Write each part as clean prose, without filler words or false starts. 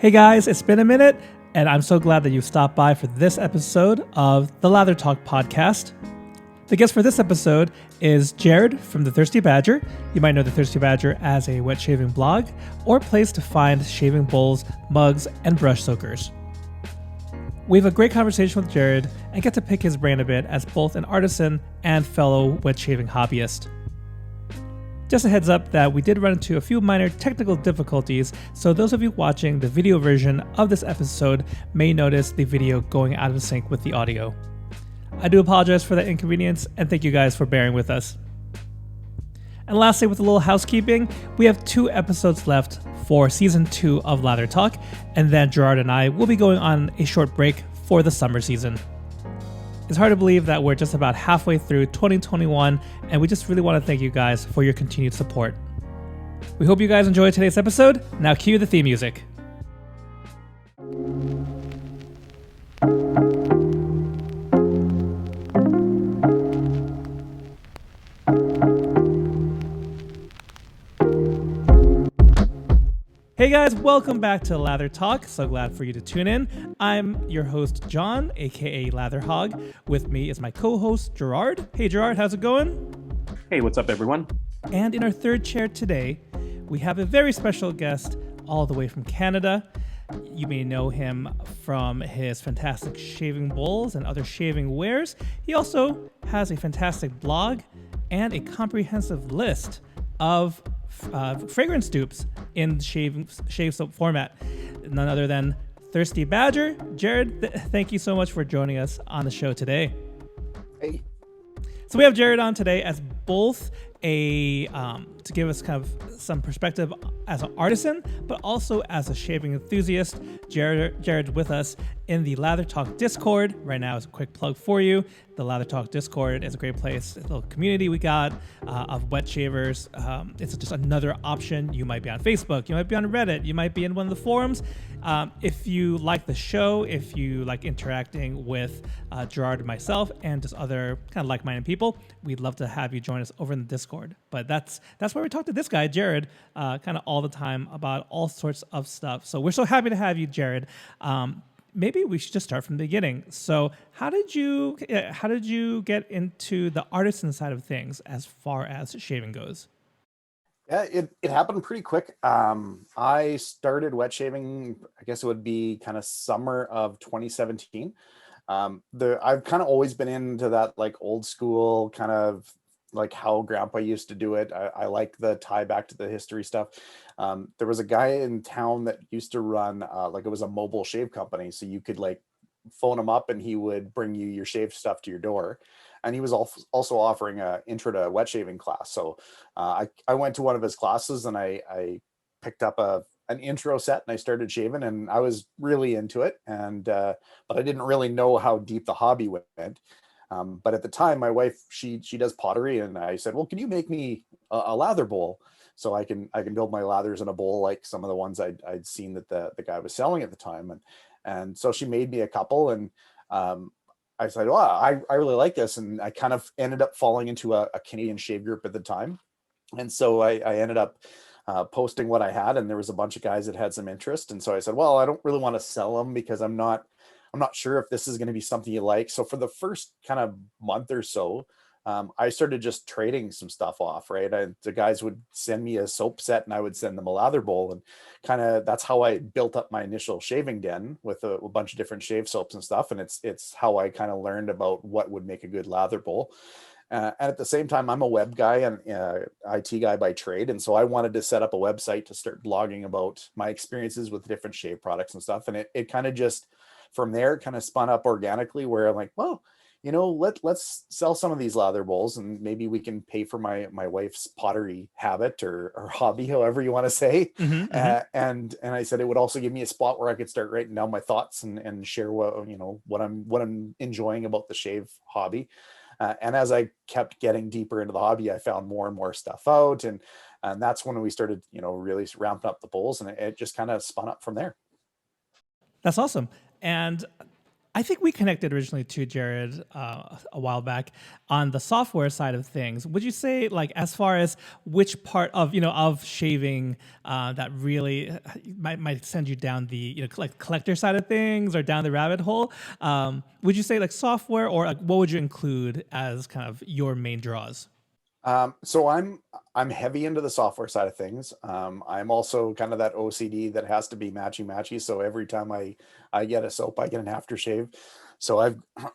Hey guys, it's been a minute, and I'm so glad that you stopped by for this episode of the Lather Talk podcast. The guest for this episode is GERARD from the Thirsty Badger. You might know the Thirsty Badger as a wet shaving blog or place to find shaving bowls, mugs, and brush soakers. We have a great conversation with GERARD and get to pick his brain a bit as both an artisan and fellow wet shaving hobbyist. Just a heads up that we did run into a few minor technical difficulties, so those of you watching the video version of this episode may notice the video going out of sync with the audio. I do apologize for that inconvenience, and thank you guys for bearing with us. And lastly, with a little housekeeping, we have 2 episodes left for Season 2 of Lather Talk, and then GERARD and I will be going on a short break for the summer season. It's hard to believe that we're just about halfway through 2021, and we just really want to thank you guys for your continued support. We hope you guys enjoyed today's episode. Now cue the theme music. Hey guys, welcome back to Lather Talk. So glad for you to tune in. I'm your host, John, aka Lather Hog. With me is my co-host, GERARD. Hey GERARD, how's it going? Hey, what's up everyone? And in our third chair today, we have a very special guest all the way from Canada. You may know him from his fantastic shaving bowls and other shaving wares. He also has a fantastic blog and a comprehensive list of fragrance dupes in shave soap format. None other than Thirsty Badger. GERARD, thank you so much for joining us on the show today. Hey. So we have GERARD on today as both a to give us kind of some perspective as an artisan, but also as a shaving enthusiast. GERARD with us in the Lather Talk Discord. Right now is a quick plug for you. The Lather Talk Discord is a great place, a little community we got of wet shavers. It's just another option. You might be on Facebook, you might be on Reddit, you might be in one of the forums. If you like the show, if you like interacting with GERARD and myself and just other kind of like-minded people, we'd love to have you join us over in the Discord. But that's where we talk to this guy, GERARD, kind of all the time about all sorts of stuff. So we're so happy to have you, GERARD. Maybe we should just start from the beginning. So how did you get into the artisan side of things as far as shaving goes? Yeah, it happened pretty quick. I started wet shaving, I guess it would be kind of summer of 2017. I've kind of always been into that like old school kind of like how grandpa used to do it. I like the tie back to the history stuff. There was a guy in town that used to run like it was a mobile shave company. So you could like phone him up and he would bring you your shave stuff to your door. And he was also offering a intro to wet shaving class. So I went to one of his classes and I picked up an intro set and I started shaving and I was really into it. And but I didn't really know how deep the hobby went. But at the time, my wife, she does pottery, and I said, well, can you make me a lather bowl so I can build my lathers in a bowl like some of the ones I'd seen that the guy was selling at the time. And so she made me a couple, and I said, well, I really like this. And I kind of ended up falling into a Canadian shave group at the time. And so I ended up posting what I had, and there was a bunch of guys that had some interest. And so I said, well, I don't really want to sell them because I'm not sure if this is going to be something you like. So for the first kind of month or so, I started just trading some stuff off, right? The guys would send me a soap set and I would send them a lather bowl. And kind of that's how I built up my initial shaving den with a bunch of different shave soaps and stuff. And it's how I kind of learned about what would make a good lather bowl. And at the same time, I'm a web guy and IT guy by trade. And so I wanted to set up a website to start blogging about my experiences with different shave products and stuff. And it kind of just, from there, kind of spun up organically where I'm like, well, let's sell some of these lather bowls and maybe we can pay for my wife's pottery habit or hobby, however you want to say. And I said it would also give me a spot where I could start writing down my thoughts and share what I'm enjoying about the shave hobby. And as I kept getting deeper into the hobby, I found more and more stuff out. And that's when we started, really ramping up the bowls, and it just kind of spun up from there. That's awesome. And I think we connected originally to Jared a while back on the software side of things. Would you say, like, as far as which part of of shaving that really might send you down the like collector side of things or down the rabbit hole? Would you say like software, or like, what would you include as kind of your main draws? So I'm heavy into the software side of things. I'm also kind of that OCD that has to be matchy matchy. So every time I get a soap, I get an aftershave. So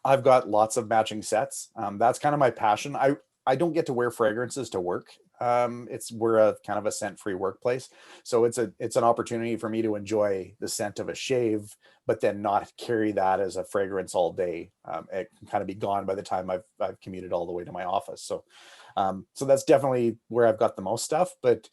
I've got lots of matching sets. That's kind of my passion. I don't get to wear fragrances to work. We're a kind of a scent-free workplace, so it's an opportunity for me to enjoy the scent of a shave, but then not carry that as a fragrance all day. It can kind of be gone by the time I've commuted all the way to my office. So that's definitely where I've got the most stuff. But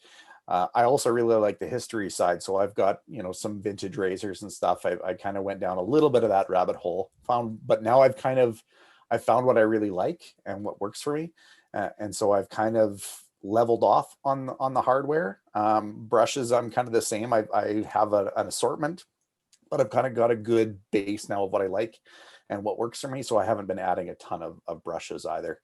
I also really like the history side. So I've got, some vintage razors and stuff. I kind of went down a little bit of that rabbit hole, but now I found what I really like and what works for me. And so I've kind of leveled off on the hardware. Brushes, I'm kind of the same. I have an assortment, but I've kind of got a good base now of what I like and what works for me. So I haven't been adding a ton of brushes either.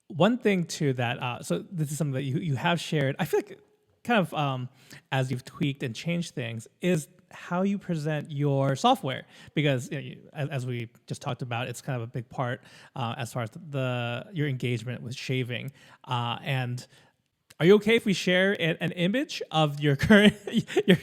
One thing too that so this is something that you have shared. I feel like kind of as you've tweaked and changed things is how you present your software, because as we just talked about, it's kind of a big part as far as your engagement with shaving. And are you okay if we share an image of your current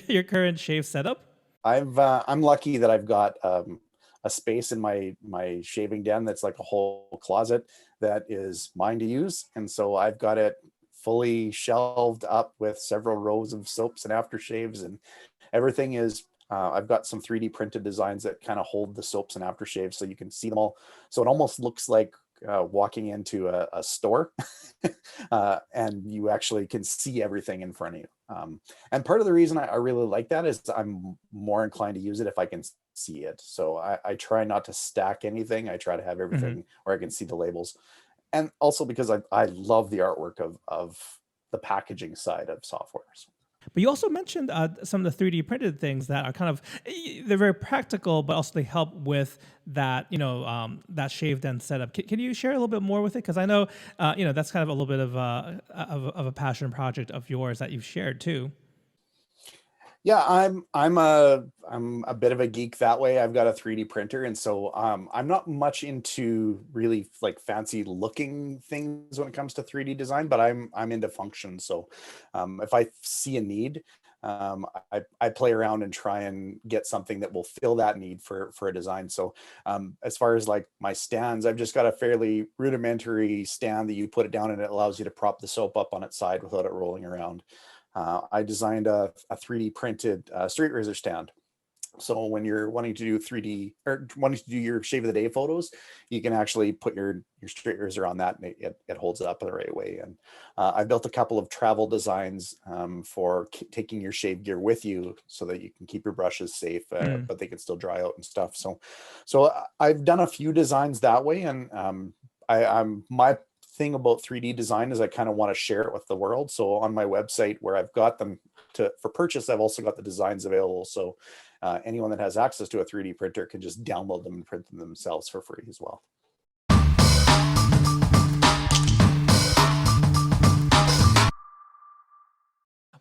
your current shave setup? I'm lucky that I've got a space in my shaving den that's like a whole closet that is mine to use, and so I've got it fully shelved up with several rows of soaps and aftershaves, and everything is. I've got some 3D printed designs that kind of hold the soaps and aftershaves, so you can see them all. So it almost looks like walking into a store, and you actually can see everything in front of you. And part of the reason I really like that is I'm more inclined to use it if I can see it. So I try not to stack anything. I try to have Mm-hmm. everything where I can see the labels. And also because I love the artwork of the packaging side of softwares. But you also mentioned some of the 3D printed things that are kind of they're very practical, but also they help with that that shaved end setup. Can you share a little bit more with it? Because I know that's kind of a little bit of a passion project of yours that you've shared too. Yeah, I'm a bit of a geek that way. I've got a 3D printer, and so I'm not much into really like fancy looking things when it comes to 3D design, but I'm into function. So if I see a need, I play around and try and get something that will fill that need for a design. So as far as like my stands, I've just got a fairly rudimentary stand that you put it down and it allows you to prop the soap up on its side without it rolling around. I designed a 3D printed street razor stand. So when you're wanting to do 3D or wanting to do your shave of the day photos, you can actually put your straight razor on that, and it holds it up the right way. And I built a couple of travel designs for taking your shave gear with you, so that you can keep your brushes safe, Mm. but they can still dry out and stuff. So I've done a few designs that way, and I'm my thing about 3D design is I kind of want to share it with the world. So on my website where I've got them for purchase, I've also got the designs available. So anyone that has access to a 3D printer can just download them and print them themselves for free as well.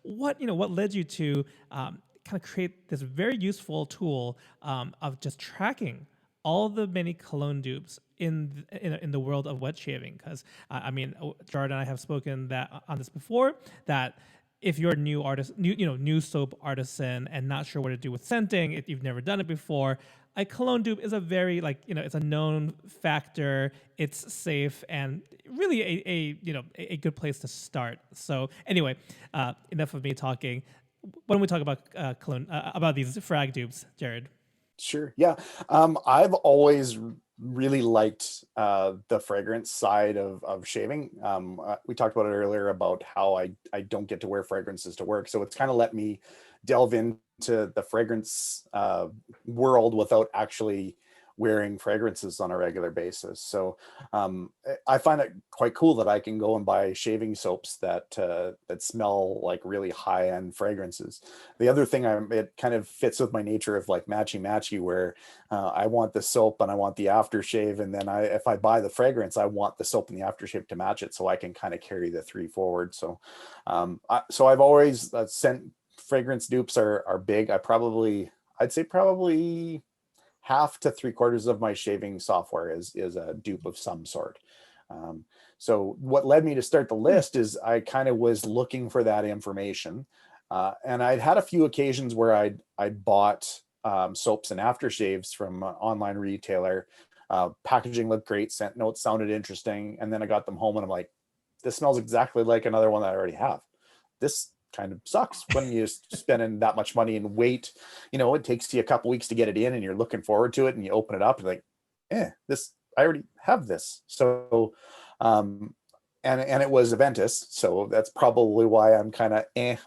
What led you to kind of create this very useful tool of just tracking all the many cologne dupes in the world of wet shaving? Because I mean, Jared and I have spoken that on this before, that if you're a new artist, new soap artisan, and not sure what to do with scenting, if you've never done it before, a cologne dupe is a very it's a known factor. It's safe and really a good place to start. So anyway, enough of me talking. Why don't we talk about cologne, about these frag dupes, Jared? Sure. Yeah. I've always really liked the fragrance side of shaving. We talked about it earlier about how I don't get to wear fragrances to work. So it's kind of let me delve into the fragrance world without actually wearing fragrances on a regular basis. So I find it quite cool that I can go and buy shaving soaps that smell like really high-end fragrances. The other thing, it kind of fits with my nature of like matchy where I want the soap and I want the aftershave, and then if I buy the fragrance, I want the soap and the aftershave to match it, so I can kind of carry the three forward. So I've always sent fragrance dupes are big. I'd say probably half to 3/4 of my shaving software is a dupe of some sort. So what led me to start the list is I kind of was looking for that information. And I'd had a few occasions where I'd bought soaps and aftershaves from an online retailer. Packaging looked great, scent notes sounded interesting. And then I got them home and I'm like, this smells exactly like another one that I already have. This kind of sucks when you spending that much money and wait. It takes you a couple weeks to get it in and you're looking forward to it and you open it up and like, this, I already have this. So, and it was Aventus. So that's probably why I'm kind of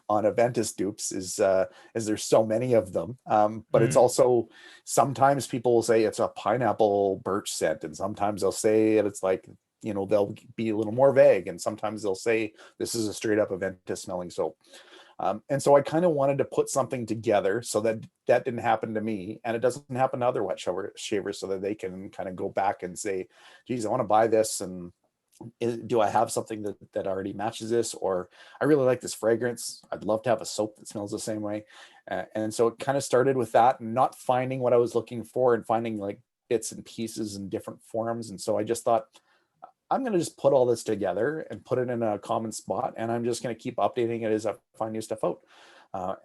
on Aventus dupes is there's so many of them. But it's also, sometimes people will say it's a pineapple birch scent, and sometimes they'll say it's like, they'll be a little more vague, and sometimes they'll say this is a straight up Aventus smelling soap. And so I kind of wanted to put something together so that didn't happen to me, and it doesn't happen to other wet shavers, so that they can kind of go back and say, geez, I want to buy this, and do I have something that already matches this? Or I really like this fragrance, I'd love to have a soap that smells the same way. And so it kind of started with that, and not finding what I was looking for and finding like bits and pieces in different forms. And so I just thought, I'm going to just put all this together and put it in a common spot, and I'm just going to keep updating it as I find new stuff out.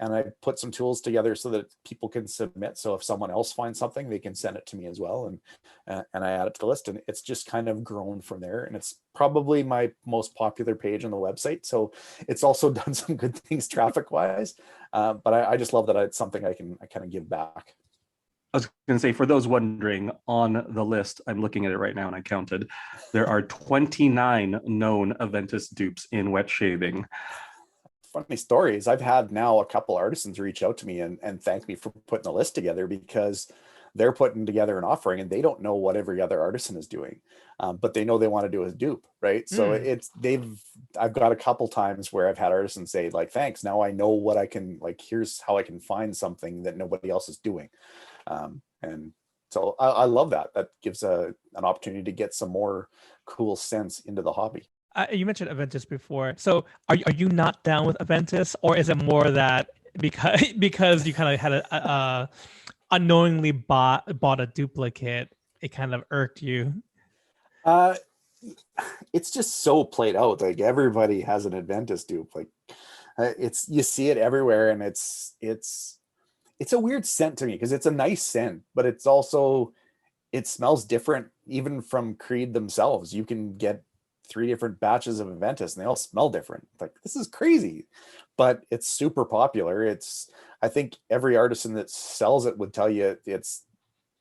And I put some tools together so that people can submit. So if someone else finds something, they can send it to me as well. And I add it to the list, and it's just kind of grown from there. And it's probably my most popular page on the website. So it's also done some good things traffic wise. But I just love that it's something I kind of give back. I was going to say, for those wondering, on the list, I'm looking at it right now and I counted, there are 29 known Aventus dupes in wet shaving. Funny stories. I've had now a couple artisans reach out to me and thank me for putting the list together, because they're putting together an offering and they don't know what every other artisan is doing, but they know they want to do a dupe, right? So I've got a couple times where I've had artisans say like, thanks, now I know what I can, like, here's how I can find something that nobody else is doing. And so I love that. That gives an opportunity to get some more cool scents into the hobby. You mentioned Aventus before. So are you not down with Aventus, or is it more that because you kind of had a unknowingly bought a duplicate, it kind of irked you? It's just so played out. Like, everybody has an Aventus dupe. Like, you see it everywhere, and it's a weird scent to me, because it's a nice scent, but it's also, it smells different even from Creed themselves. You can get 3 different batches of Aventus and they all smell different. Like, this is crazy, but it's super popular. I think every artisan that sells it would tell you it's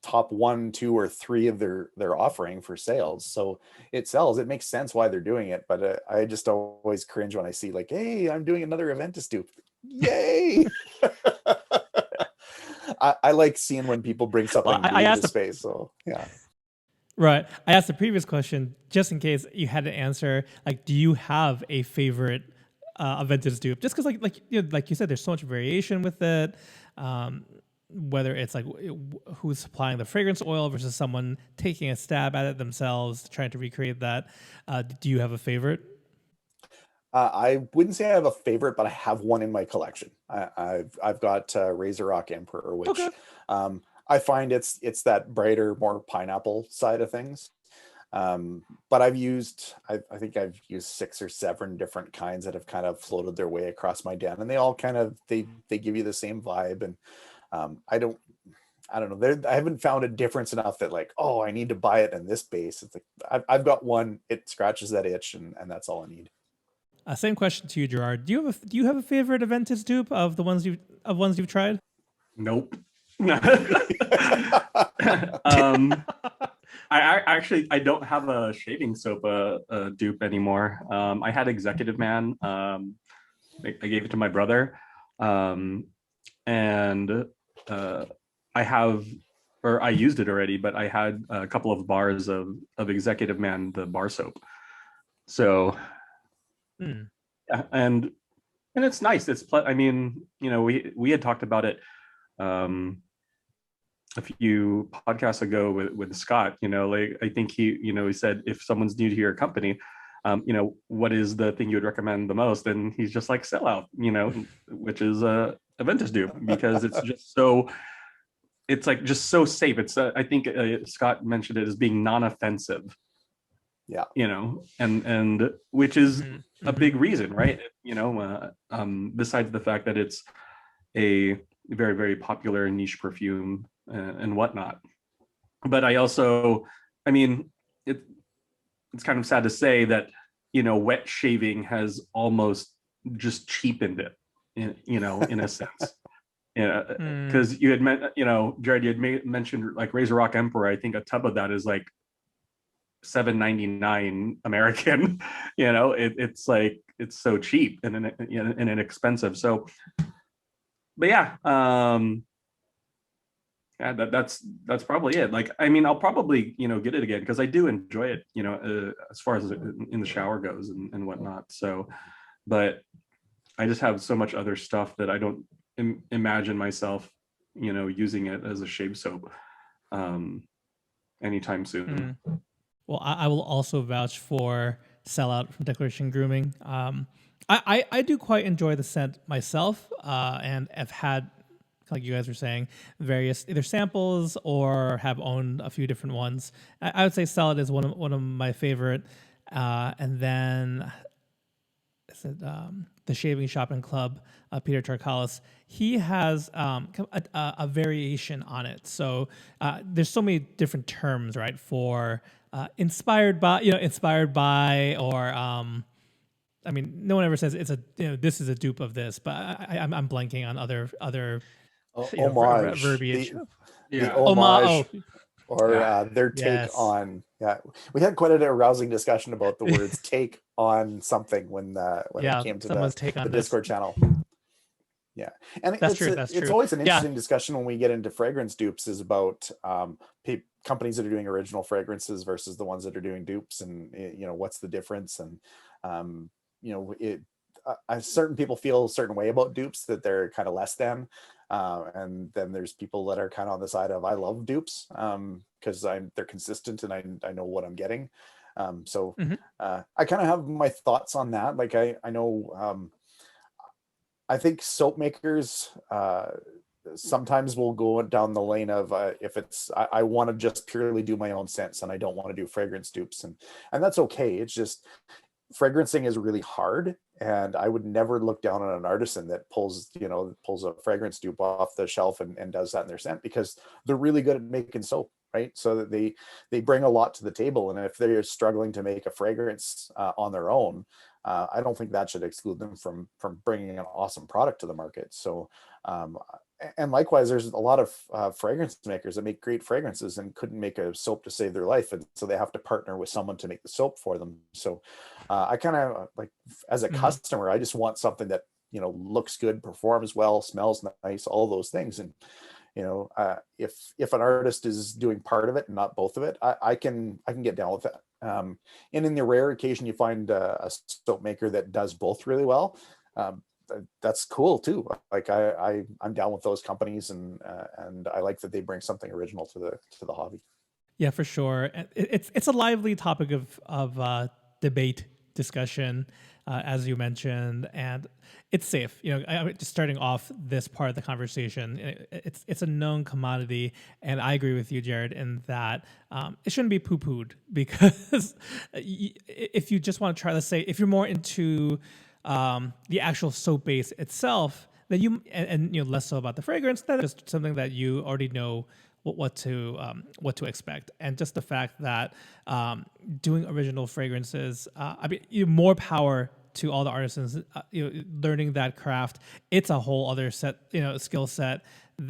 top 1, 2, or 3 of their offering for sales. So it sells. It makes sense why they're doing it. But I just always cringe when I see like, hey, I'm doing another Aventus dupe. Yay. I like seeing when people bring something into space. So yeah. Right. I asked the previous question just in case you had to answer. Like, do you have a favorite Aventus dupe? Just because, like you said, there's so much variation with it. Whether it's like who's supplying the fragrance oil versus someone taking a stab at it themselves, trying to recreate that. Do you have a favorite? I wouldn't say I have a favorite, but I have one in my collection. I've got Razor Rock Emperor, which I find it's that brighter, more pineapple side of things. But I think I've used 6 or 7 different kinds that have kind of floated their way across my den, and they all kind of they give you the same vibe. And I don't know. I haven't found a difference enough that like, oh, I need to buy it in this base. It's like I've got one. It scratches that itch, and that's all I need. Same question to you, Gerard. Do you have a favorite Aventus dupe of the ones you've tried? Nope. I don't have a shaving soap dupe anymore. I had Executive Man. I gave it to my brother, and I have or I used it already, but I had a couple of bars of Executive Man, the bar soap. So, yeah, and it's nice. I mean, we had talked about it a few podcasts ago with Scott. Like I think he said if someone's new to your company, what is the thing you would recommend the most? And he's just like Sellout, which is a Aventus dupe, because it's just so. It's like just so safe. It's I think Scott mentioned it as being non-offensive. Yeah. And which is a big reason, right? Besides the fact that it's a very, very popular niche perfume and whatnot. But I mean, it's kind of sad to say that, wet shaving has almost just cheapened it, in a sense. Because you had Jared, you had mentioned like Razor Rock Emperor. I think a tub of that is like $7.99 American. It's like it's so cheap and inexpensive. So, but yeah, yeah, that's probably it. Like, I mean, I'll probably get it again because I do enjoy it. As far as in the shower goes and whatnot. So, but I just have so much other stuff that I don't imagine myself, using it as a shave soap anytime soon. Well, I will also vouch for Sellout from Declaration Grooming. I do quite enjoy the scent myself, and have had, like you guys were saying, various either samples or have owned a few different ones. I would say Sellout is one of my favorite, and then is it the Shaving Shop and Club, Peter Tarkalis. He has a variation on it. So there's so many different terms, right? For inspired by, or I mean, no one ever says it's this is a dupe of this, but I'm blanking on other homage, verbiage. the homage, or their take Yes. on. Yeah, we had quite a rousing discussion about the words "take on" something when it came to the Discord channel. Yeah, and That's true. It's always an interesting discussion when we get into fragrance dupes, is about companies that are doing original fragrances versus the ones that are doing dupes, and what's the difference. And certain people feel a certain way about dupes, that they're kind of less than, and then there's people that are kind of on the side of I love dupes because they're consistent and I know what I'm getting. So I kind of have my thoughts on that. Like I know. I think soap makers sometimes will go down the lane of if it's I want to just purely do my own scents and I don't want to do fragrance dupes, and that's okay. It's just fragrancing is really hard, and I would never look down on an artisan that pulls a fragrance dupe off the shelf and does that in their scent, because they're really good at making soap, right? So that they bring a lot to the table, and if they're struggling to make a fragrance on their own, I don't think that should exclude them from bringing an awesome product to the market. So, and likewise, there's a lot of fragrance makers that make great fragrances and couldn't make a soap to save their life, and so they have to partner with someone to make the soap for them. So, I kind of like, as a customer, I just want something that looks good, performs well, smells nice, all those things. And if an artist is doing part of it and not both of it, I can get down with that. And in the rare occasion you find a soap maker that does both really well, that's cool too. Like I'm down with those companies, and I like that they bring something original to the hobby. Yeah, for sure. It's a lively topic of debate, discussion, as you mentioned, and it's safe. Just starting off this part of the conversation, it's a known commodity, and I agree with you, Jared, in that it shouldn't be poo-pooed, because if you just want to try, let's say, if you're more into the actual soap base itself, then you less so about the fragrance, then it's something that you already know what to expect. And just the fact that doing original fragrances, more power to all the artisans, learning that craft. It's a whole other skill set,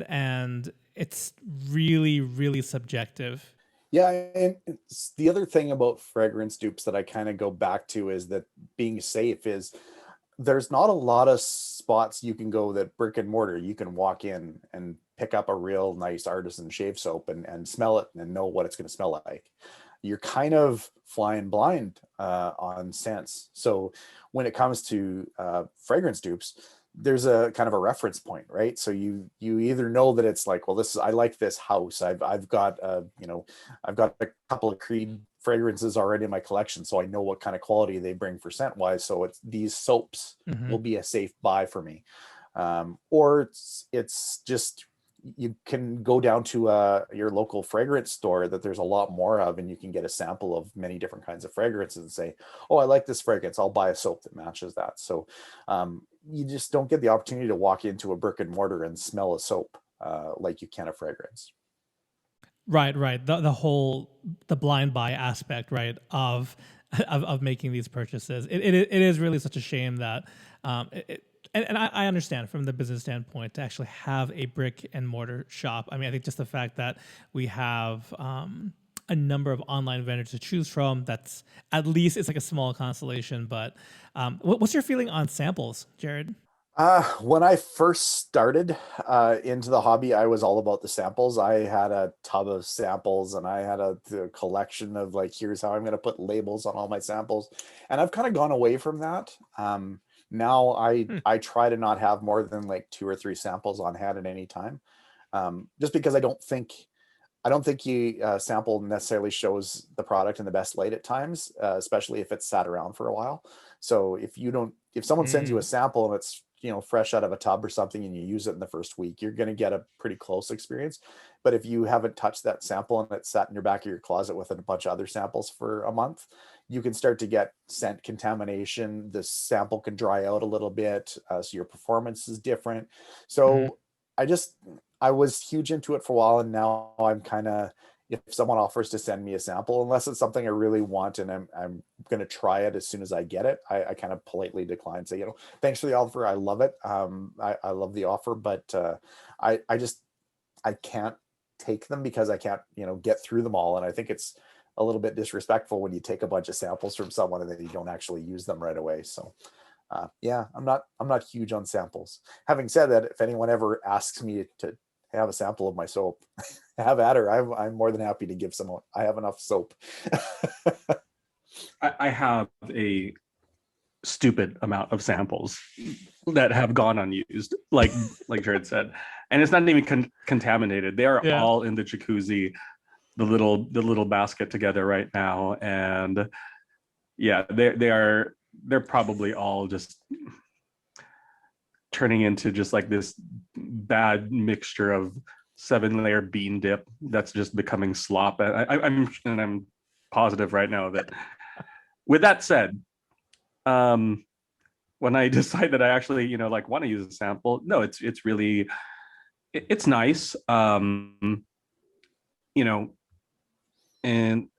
and it's really, really subjective. Yeah, and it's the other thing about fragrance dupes that I kind of go back to is that being safe is there's not a lot of spots you can go that brick and mortar you can walk in and pick up a real nice artisan shave soap and smell it and know what it's going to smell like. You're kind of flying blind on scents. So when it comes to fragrance dupes, there's a kind of a reference point, right? So you either know that it's like, well, this is, I like this house. I've got I've got a couple of Creed fragrances already in my collection, so I know what kind of quality they bring for scent wise. So it's these soaps will be a safe buy for me. Or it's just, you can go down to your local fragrance store that there's a lot more of, and you can get a sample of many different kinds of fragrances and say, oh, I like this fragrance, I'll buy a soap that matches that. So you just don't get the opportunity to walk into a brick and mortar and smell a soap like you can a fragrance. Right. The blind buy aspect, right, of making these purchases. It is really such a shame that and I understand from the business standpoint to actually have a brick and mortar shop. I mean, I think just the fact that we have a number of online vendors to choose from, that's at least, it's like a small consolation. But what's your feeling on samples, Jared? When I first started into the hobby, I was all about the samples. I had a tub of samples, and I had a collection of like, here's how I'm going to put labels on all my samples. And I've kind of gone away from that. Now I try to not have more than like 2 or 3 samples on hand at any time, just because I don't think you sample necessarily shows the product in the best light at times, especially if it's sat around for a while. So if someone sends you a sample and it's fresh out of a tub or something, and you use it in the first week, you're going to get a pretty close experience. But if you haven't touched that sample and it's sat in your back of your closet with a bunch of other samples for a month, you can start to get scent contamination. The sample can dry out a little bit, so your performance is different. So I was huge into it for a while, and now I'm kind of, if someone offers to send me a sample, unless it's something I really want and I'm going to try it as soon as I get it, I kind of politely decline, say, thanks for the offer, I love it. I love the offer, but I can't take them because I can't, get through them all. And I think it's a little bit disrespectful when you take a bunch of samples from someone and then you don't actually use them right away. So I'm not huge on samples. Having said that, if anyone ever asks me to have a sample of my soap, have at her. I'm more than happy to give someone. I have enough soap. I have a stupid amount of samples that have gone unused, like Jared said, and it's not even contaminated. They are all in the jacuzzi, the little basket together right now, and they're probably all just turning into just like this bad mixture of 7-layer bean dip that's just becoming slop. I'm positive right now that, with that said, when I decide that I actually want to use a sample, no, it's really it's nice. And in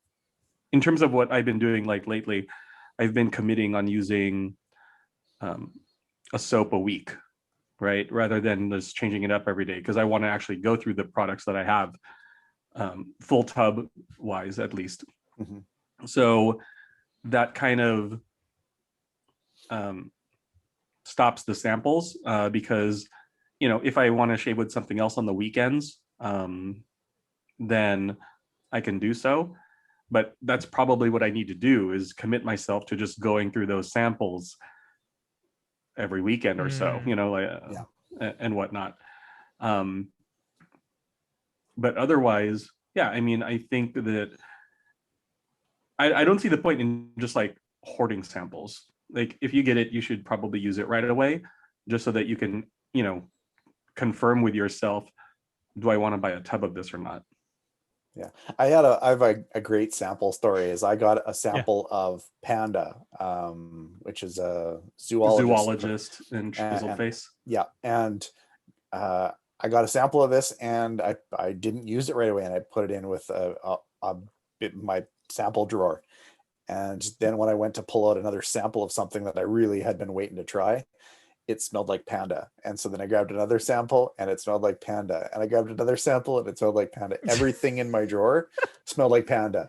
terms of what I've been doing like lately, I've been committing on using a soap a week, right? Rather than just changing it up every day, because I want to actually go through the products that I have, full tub wise, at least. Mm-hmm. So that kind of stops the samples, because, if I want to shave with something else on the weekends, then I can do so. But that's probably what I need to do, is commit myself to just going through those samples every weekend or so, and whatnot. But otherwise, I think that I don't see the point in just like hoarding samples. Like, if you get it, you should probably use it right away, just so that you can, confirm with yourself, do I want to buy a tub of this or not? Yeah, I have a great sample story. Is I got a sample of Panda, which is a zoologist and chiseled face. Yeah, and I got a sample of this, and I didn't use it right away, and I put it in with my sample drawer. And then when I went to pull out another sample of something that I really had been waiting to try, it smelled like Panda. And so then I grabbed another sample and it smelled like Panda. And I grabbed another sample and it smelled like Panda. Everything in my drawer smelled like Panda.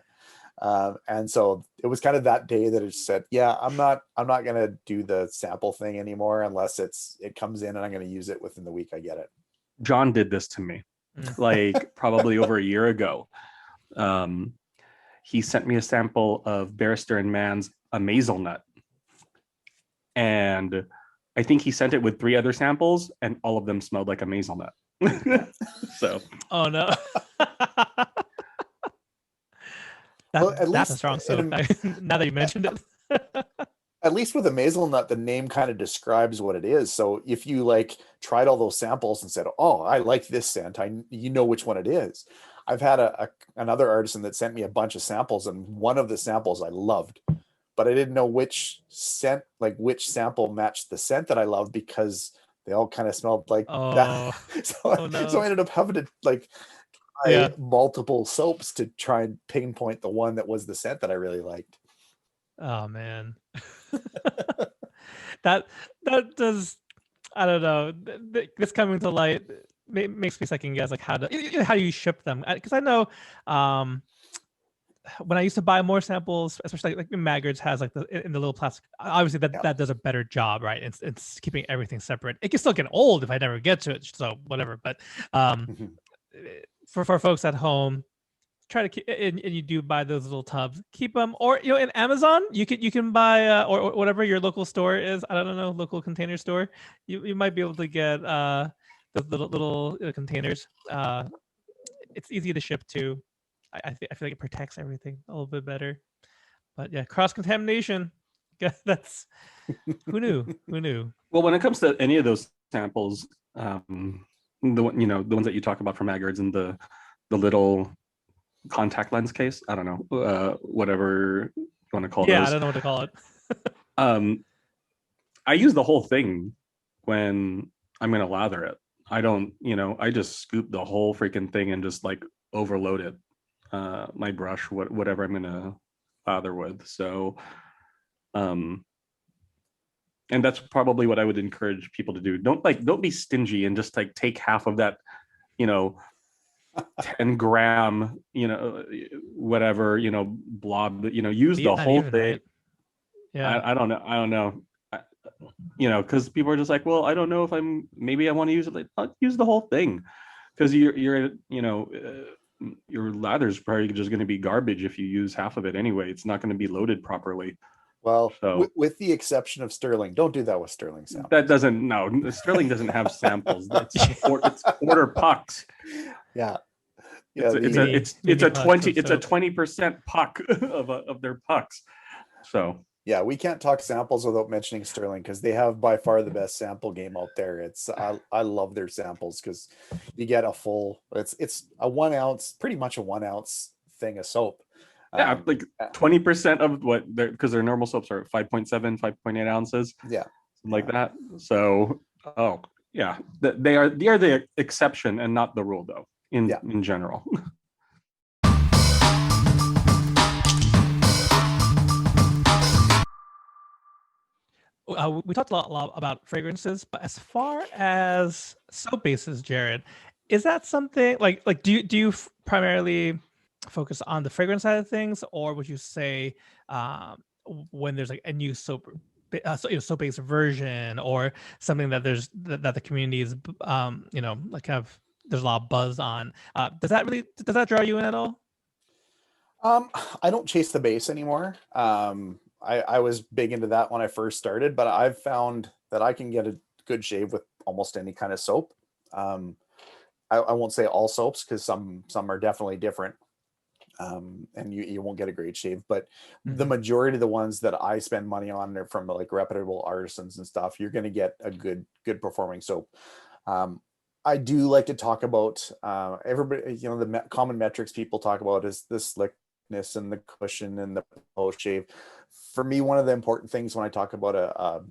And so it was kind of that day that it said, I'm not going to do the sample thing anymore unless it comes in and I'm going to use it within the week I get it. John did this to me, like probably over a year ago. He sent me a sample of Barrister and Mann's Amazel Nut, and I think he sent it with 3 other samples, and all of them smelled like Amazel Nut. So, oh no. That's a strong soap. Now that you mentioned it. At least with a Amazel Nut, the name kind of describes what it is. So if you like tried all those samples and said, "Oh, I like this scent," you know which one it is. I've had another artisan that sent me a bunch of samples, and one of the samples I loved, but I didn't know which scent, like which sample matched the scent that I loved, because they all kind of smelled like that. So I ended up having to like try multiple soaps to try and pinpoint the one that was the scent that I really liked. Oh man. that does, I don't know, this coming to light makes me second guess like how you ship them, because I know when I used to buy more samples, especially like Maggards has like in the little plastic, obviously that does a better job, right? It's keeping everything separate. It can still get old if I never get to it, so whatever. But for folks at home, try to keep, and you do buy those little tubs, keep them, or in Amazon you can buy or whatever your local store is, I don't know, local container store, you might be able to get the little containers. It's easy to ship too. I feel like it protects everything a little bit better. But yeah, cross-contamination, that's who knew. Well, when it comes to any of those samples, the ones that you talk about from Maggards and the little contact lens case, I don't know, whatever you want to call those. I don't know what to call it. I use the whole thing when I'm going to lather it. I don't, I just scoop the whole freaking thing and just like overload it, my brush, whatever I'm going to lather with. So, and that's probably what I would encourage people to do. Don't be stingy and just like take half of that, 10 gram, whatever, blob, use the whole thing. Right? Yeah. I don't know. Because people are just like, well, I don't know if maybe I want to use it. Like, use the whole thing, because your lather's probably just going to be garbage if you use half of it anyway. It's not going to be loaded properly. Well, so, with the exception of Sterling, don't do that with Sterling samples. Sterling doesn't have samples. It's quarter pucks. Yeah. It's a 20% puck of their pucks. So yeah, we can't talk samples without mentioning Sterling, because they have by far the best sample game out there. I love their samples, because you get a full, it's a 1 ounce, pretty much a 1 ounce thing of soap. Yeah, like 20% of what because their normal soaps are 5.7, 5.8 ounces. Yeah, like that. So, they are the exception and not the rule, though. In general. We talked a lot about fragrances, but as far as soap bases, Jared, is that something like do you primarily focus on the fragrance side of things, or would you say when there's like a new soap based version, or something that the community is like there's a lot of buzz on, does that draw you in at all? I don't chase the base anymore. I was big into that when I first started, but I've found that I can get a good shave with almost any kind of soap. I won't say all soaps, because some are definitely different, and you won't get a great shave, but the majority of the ones that I spend money on are from like reputable artisans and stuff. You're going to get a good performing soap. I do like to talk about everybody, the common metrics people talk about is the slickness and the cushion and the post shave. For me, one of the important things when I talk about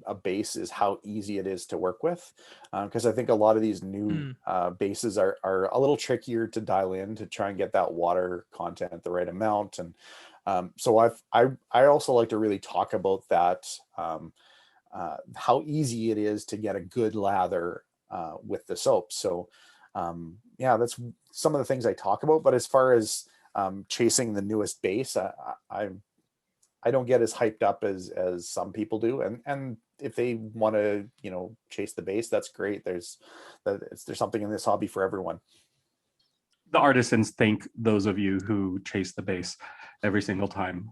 a base is how easy it is to work with, because I think a lot of these new bases are a little trickier to dial in to try and get that water content the right amount. And so I also like to really talk about that, how easy it is to get a good lather with the soap. So that's some of the things I talk about. But as far as chasing the newest base, I don't get as hyped up as some people do, and if they want to, you know, chase the base, that's great. There's something in this hobby for everyone. The artisans thank those of you who chase the base every single time.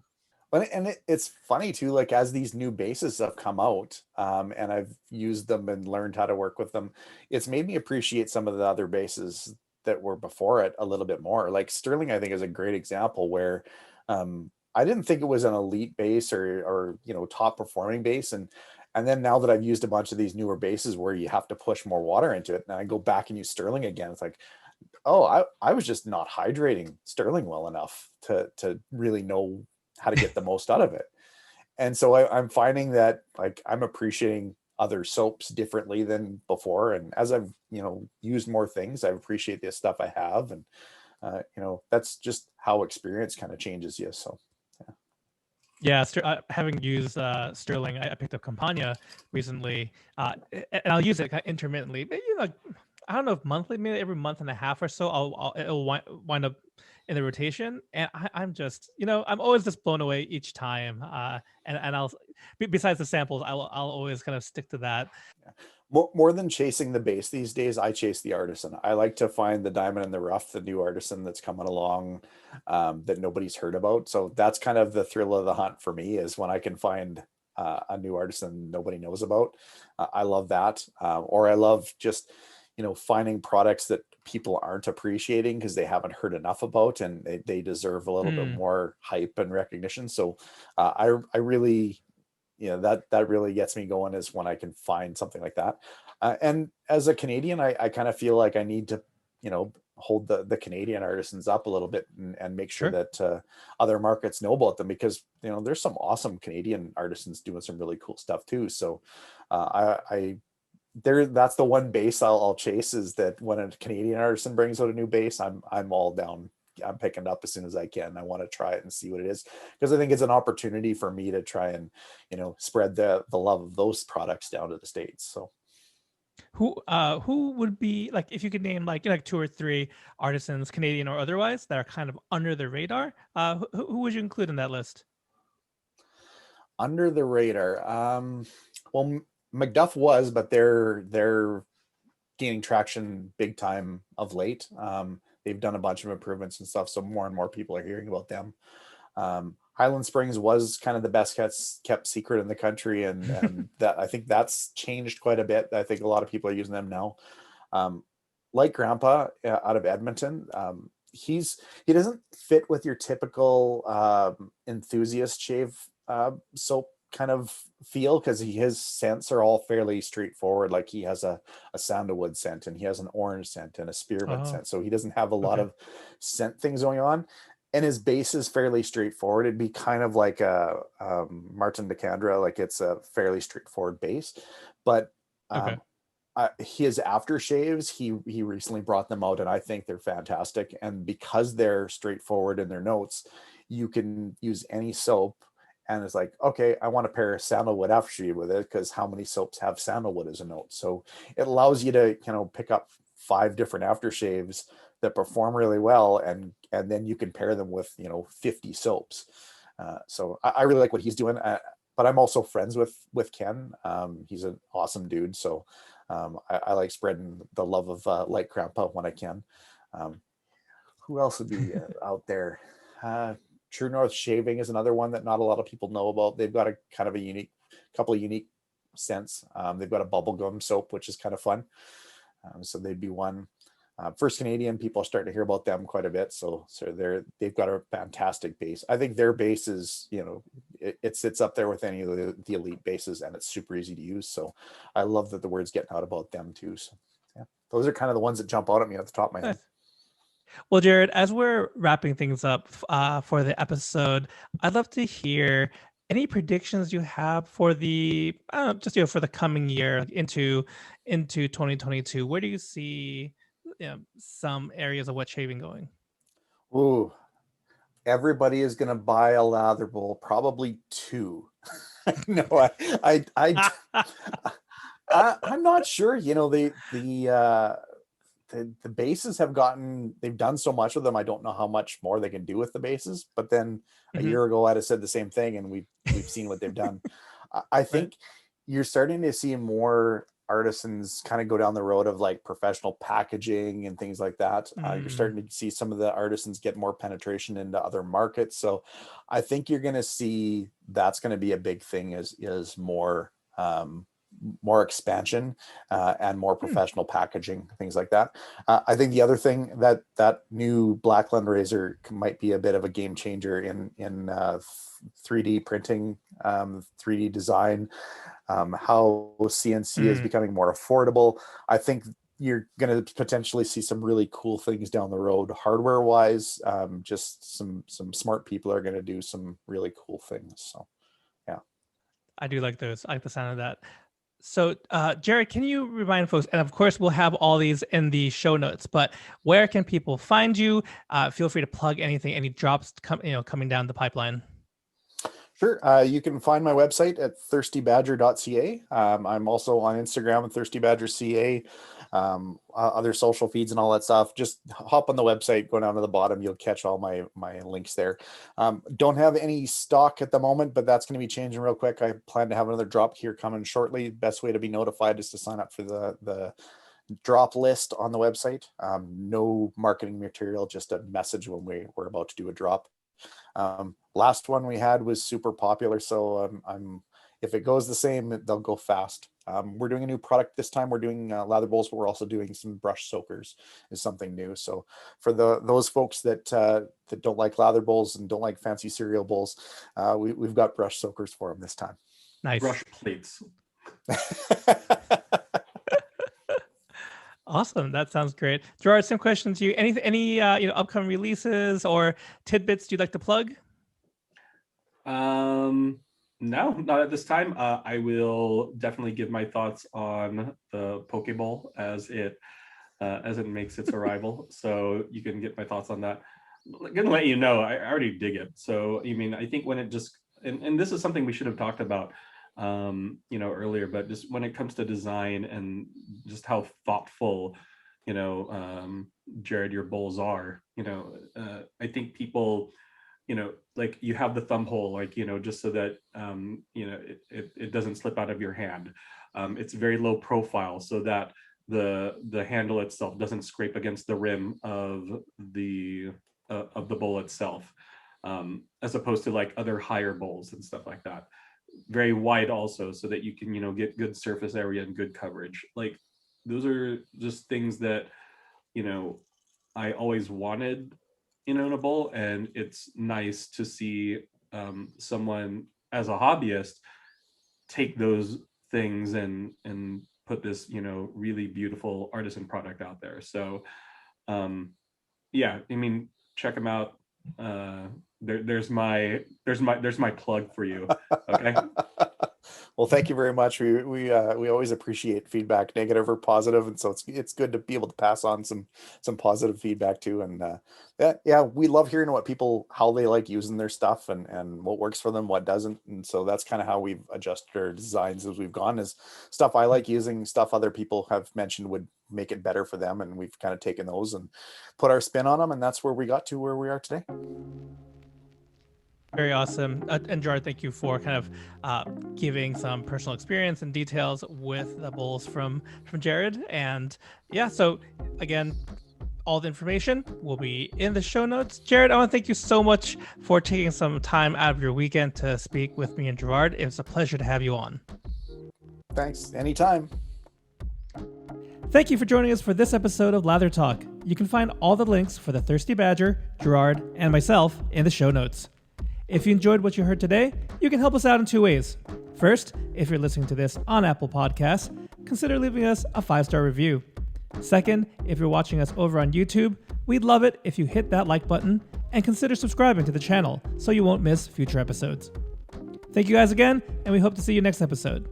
And it's funny too, like as these new bases have come out, and I've used them and learned how to work with them, it's made me appreciate some of the other bases that were before it a little bit more. Like Sterling, I think, is a great example where I didn't think it was an elite base or you know, top performing base, and then now that I've used a bunch of these newer bases where you have to push more water into it, and I go back and use Sterling again, it's like, oh, I was just not hydrating Sterling well enough to really know how to get the most out of it. And so I'm finding that, like, I'm appreciating other soaps differently than before. And as I've, you know, used more things, I appreciate the stuff I have. And, you know, that's just how experience kind of changes you. So, yeah. Yeah, having used Sterling, I picked up Campania recently, and I'll use it kind of intermittently. But, you know, I don't know if monthly, maybe every month and a half or so, it'll wind up in the rotation, and I'm just, you know, I'm always just blown away each time. And I'll, besides the samples, I'll always kind of stick to that. Yeah. More than chasing the base these days, I chase the artisan. I like to find the diamond in the rough, the new artisan that's coming along, that nobody's heard about. So that's kind of the thrill of the hunt for me, is when I can find a new artisan nobody knows about. I love that. Or I love just, you know, finding products that people aren't appreciating because they haven't heard enough about, and they deserve a little bit more hype and recognition. So I really, you know, that really gets me going, is when I can find something like that. And as a Canadian, I kind of feel like I need to, you know, hold the Canadian artisans up a little bit, and make sure that other markets know about them, because, you know, there's some awesome Canadian artisans doing some really cool stuff too. So that's the one base I'll chase, is that when a Canadian artisan brings out a new base, I'm all down. I'm picking it up as soon as I can. I want to try it and see what it is, because I think it's an opportunity for me to try and, you know, spread the love of those products down to the States. So who would be, like, if you could name like 2 or 3 artisans, Canadian or otherwise, that are kind of under the radar, who would you include in that list? Under the radar, well, McDuff was, but they're gaining traction big time of late. They've done a bunch of improvements and stuff, so more and more people are hearing about them. Highland Springs was kind of the best kept secret in the country, and that, I think that's changed quite a bit. I think a lot of people are using them now. Like Grandpa out of Edmonton, he doesn't fit with your typical enthusiast shave soap kind of feel, because his scents are all fairly straightforward. Like, he has a sandalwood scent, and he has an orange scent and a spearmint scent, so he doesn't have a lot of scent things going on, and his base is fairly straightforward. It'd be kind of like a Martin de Candra, like it's a fairly straightforward base. But his aftershaves, he recently brought them out, and I think they're fantastic. And because they're straightforward in their notes, you can use any soap, and it's like, okay, I want to pair sandalwood aftershave with it, because how many soaps have sandalwood as a note? So it allows you to, you know, pick up 5 different aftershaves that perform really well, and then you can pair them with, you know, 50 soaps. So I really like what he's doing. But I'm also friends with Ken. He's an awesome dude. So I like spreading the love of Light Grandpa when I can. Who else would be out there? True North Shaving is another one that not a lot of people know about. They've got a kind of a couple of unique scents. They've got a bubblegum soap, which is kind of fun. So they'd be one. First Canadian, people are starting to hear about them quite a bit. So they've got a fantastic base. I think their base is, you know, it sits up there with any of the elite bases, and it's super easy to use. So I love that the word's getting out about them too. So yeah, those are kind of the ones that jump out at me at the top of my head. Well, Jared, as we're wrapping things up for the episode, I'd love to hear any predictions you have for the for the coming year, into 2022. Where do you see some areas of wet shaving going? Ooh, everybody is going to buy a lather bowl, probably 2. No, I'm not sure. You know, the the bases have they've done so much with them. I don't know how much more they can do with the bases, but then a year ago I'd have said the same thing, and we've seen what they've done. I think you're starting to see more artisans kind of go down the road of like professional packaging and things like that. You're starting to see some of the artisans get more penetration into other markets. So I think you're going to see that's going to be a big thing is more expansion and more professional packaging, things like that. I think the other thing that new Blackland razor might be a bit of a game changer in 3D printing, 3D design, how CNC is becoming more affordable. I think you're going to potentially see some really cool things down the road, hardware wise. Just some smart people are going to do some really cool things. So, yeah. I do like those. I like the sound of that. So, Jared, can you remind folks, and of course, we'll have all these in the show notes, but where can people find you? Feel free to plug anything, any drops coming down the pipeline. Sure. You can find my website at thirstybadger.ca. I'm also on Instagram at thirstybadgerca, other social feeds and all that stuff. Just hop on the website, go down to the bottom. You'll catch all my links there. Don't have any stock at the moment, but that's going to be changing real quick. I plan to have another drop here coming shortly. Best way to be notified is to sign up for the drop list on the website. No marketing material, just a message when we're about to do a drop. Last one we had was super popular, so if it goes the same, they'll go fast. We're doing a new product this time. We're doing lather bowls, but we're also doing some brush soakers is something new. So for those folks that don't like lather bowls and don't like fancy cereal bowls, we've got brush soakers for them this time. Nice. Brush plates. Awesome. That sounds great. Gerard, same question to you. Any upcoming releases or tidbits you'd like to plug? No, not at this time. I will definitely give my thoughts on the Pokeball as it makes its arrival. So you can get my thoughts on that. I'm gonna let you know, I already dig it. So I mean, I think when it just and this is something we should have talked about earlier, but just when it comes to design and just how thoughtful, Jared, your bowls are, I think people, like you have the thumb hole, like, just so that, it doesn't slip out of your hand. It's very low profile so that the handle itself doesn't scrape against the rim of the bowl itself, as opposed to like other higher bowls and stuff like that. Very wide also, so that you can get good surface area and good coverage. Like those are just things that I always wanted in a bowl, and it's nice to see someone as a hobbyist take those things and put this really beautiful artisan product out there. So yeah, I mean, check them out. There's my plug for you. Okay. Well, thank you very much. We always appreciate feedback, negative or positive, and so it's good to be able to pass on some positive feedback too. And we love hearing how they like using their stuff and what works for them, what doesn't. And so that's kind of how we've adjusted our designs as we've gone. Is stuff I like using, stuff other people have mentioned would make it better for them, and we've kind of taken those and put our spin on them, and that's where we got to where we are today. Very awesome. And Gerard, thank you for kind of giving some personal experience and details with the bowls from Jared. And yeah, so again, all the information will be in the show notes. Jared, I want to thank you so much for taking some time out of your weekend to speak with me and Gerard. It was a pleasure to have you on. Thanks. Anytime. Thank you for joining us for this episode of Lather Talk. You can find all the links for the Thirsty Badger, Gerard, and myself in the show notes. If you enjoyed what you heard today, you can help us out in two ways. First, if you're listening to this on Apple Podcasts, consider leaving us a 5-star review. Second, if you're watching us over on YouTube, we'd love it if you hit that like button and consider subscribing to the channel so you won't miss future episodes. Thank you guys again, and we hope to see you next episode.